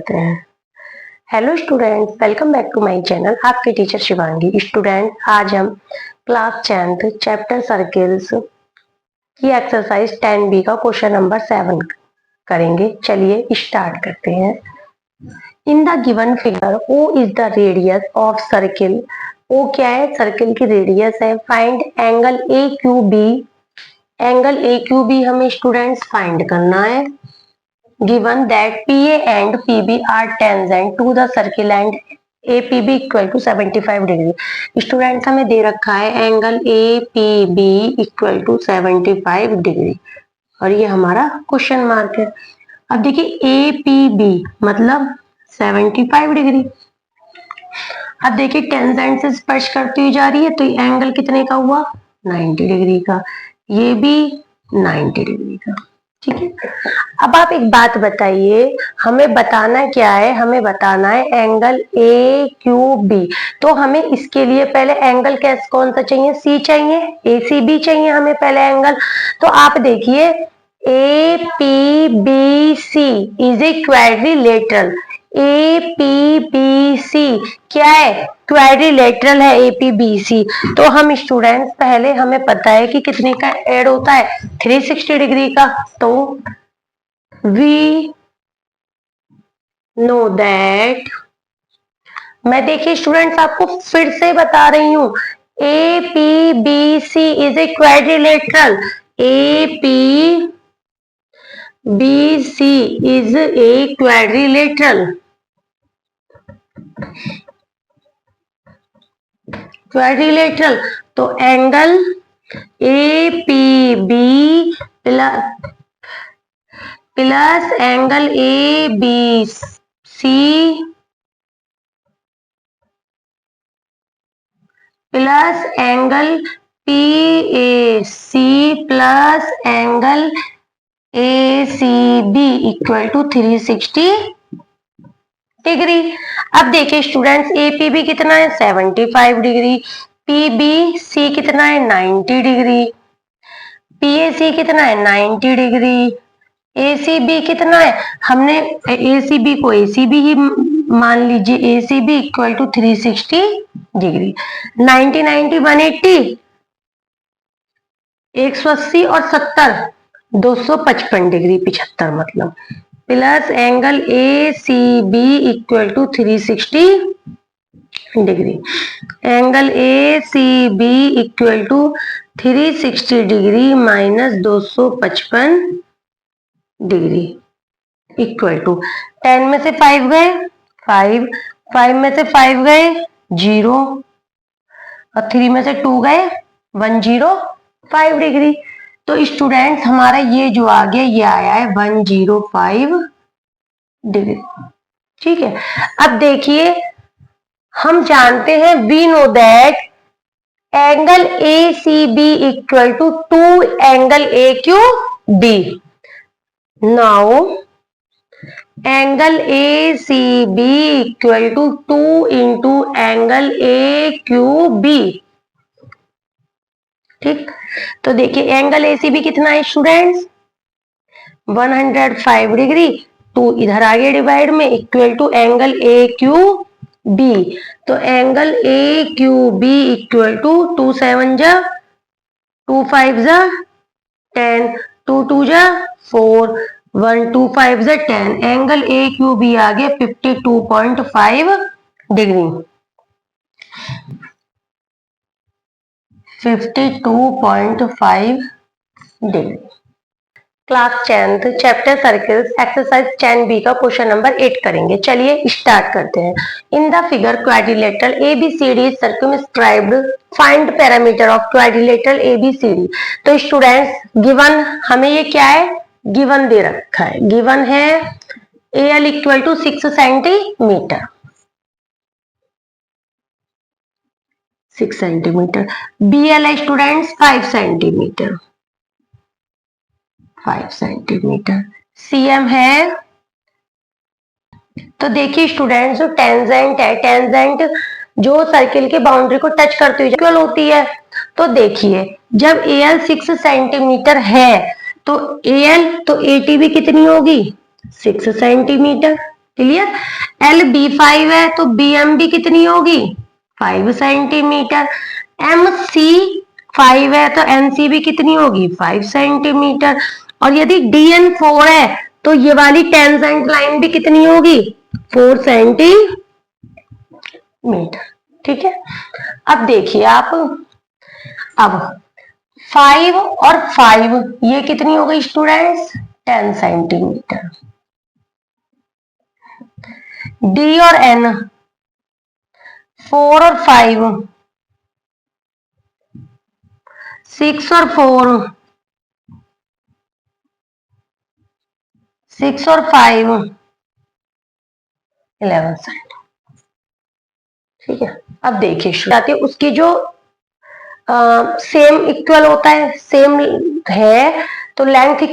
करते हैं। Hello students, welcome back to my channel. आपके टीचर शिवांगी। स्टूडेंट, आज हम क्लास 10th चैप्टर सर्किल्स की एक्सरसाइज 10B का क्वेश्चन नंबर 7 करेंगे। चलिए स्टार्ट करते हैं। In the given figure O is the radius of circle. O क्या है? सर्किल की रेडियस है। Find angle AQB। Angle AQB हमें स्टूडेंट्स फाइंड करना है। Given that PA and PB are tangent to the circle and APB equal to 75 degree. Students हमें दे रखा है angle APB equal to 75 degree और ये हमारा क्वेश्चन मार्क है। अब देखिए APB मतलब 75 डिग्री। अब देखिए टेंजेंट से स्पर्श करती हुई जा रही है तो ये एंगल कितने का हुआ? 90 डिग्री का। ये भी 90 डिग्री का। ठीक है। अब आप एक बात बताइए, हमें बताना क्या है? हमें बताना है एंगल AQB। तो हमें इसके लिए पहले एंगल कैसे कौन सा चाहिए? C चाहिए, ACB चाहिए हमें पहले एंगल। तो आप देखिए APBC is a quadrilateral. APBC क्या है? क्वाड्रिलेटरल है APBC। तो हम स्टूडेंट्स पहले हमें पता है कि कितने का ऐड होता है? 360 डिग्री का। तो वी नो दैट, मैं देखिए स्टूडेंट्स आपको फिर से बता रही हूं, APBC is a quadrilateral. APBC is a quadrilateral. Quadrilateral तो angle APB plus angle ABC plus angle PAC plus angle ACB equal to 360 degree. अब देखिए स्टूडेंट्स APB कितना है? 75 डिग्री। PBC कितना है? 90 डिग्री। PAC कितना है? 90 डिग्री। ACB कितना है? हमने ACB को ACB ही मान लीजिए। ACB equal to 360 degree. 90 90 180, 180 और 70 255 डिग्री, 75 मतलब। Plus angle ACB equal to 360 degree. Angle ACB equal to 360 degree minus 255 degree equal to 10 में से 5 गए 5, 5 में से 5 गए 0 और 3 में से 2 गए 105 डिग्री। तो स्टूडेंट्स हमारा ये जो आ गया ये आया है 105 डिग्री। ठीक है। अब देखिए हम जानते हैं we know that angle ACB equal to 2 angle AQB। Now angle ACB equal to 2 into angle AQB। ठीक, तो देखिए एंगल ACB कितना है स्टूडेंट्स? 105 डिग्री। 2 इधर आगे डिवाइड में इक्वल टू एंगल AQB। तो एंगल AQB इक्वल टू 2 7 जा 2 5 जा 10, 2 2 जा 4, 1 2 5 जा 10। एंगल AQB आ गया 52.5 degree. 52.5 degree. Class 10th chapter circles exercise 10B का क्वेश्चन नंबर 8 करेंगे। चलिए स्टार्ट करते हैं। In the figure quadrilateral ABCD is circumscribed. Find parameter of quadrilateral ABCD। तो स्टूडेंट्स गिवन हमें ये क्या है? गिवन दे रखा है। गिवन है AL equal to 6 centimetre. 6 centimetre. BL है स्टूडेंट्स 5 सेंटीमीटर। 5 सेंटीमीटर। CM है, तो देखिए स्टूडेंट्स जो टेंजेंट है, टेंजेंट जो सर्किल के बाउंड्री को टच करती हुई इक्वल होती है। तो देखिए जब AL 6 सेंटीमीटर है तो AL तो AT भी कितनी होगी? 6 सेंटीमीटर। क्लियर। एल बी 5 है तो बी एम भी कितनी होगी 5 सेंटीमीटर। एम सी 5 है तो एन सी भी कितनी होगी 5 सेंटीमीटर। और यदि डी एन 4 है तो ये वाली टेंजेंट लाइन भी कितनी होगी 4 सेंटीमीटर। ठीक है। अब देखिए आप, अब 5 और 5 ये कितनी हो गई स्टूडेंट्स 10 सेंटीमीटर। डी और एन 4 और 5 6 और 4 6 और 5 11 सेंटीमीटर। ठीक है। अब देखिए उसकी जो सेम इक्वल होता है, सेम है तो लेंथ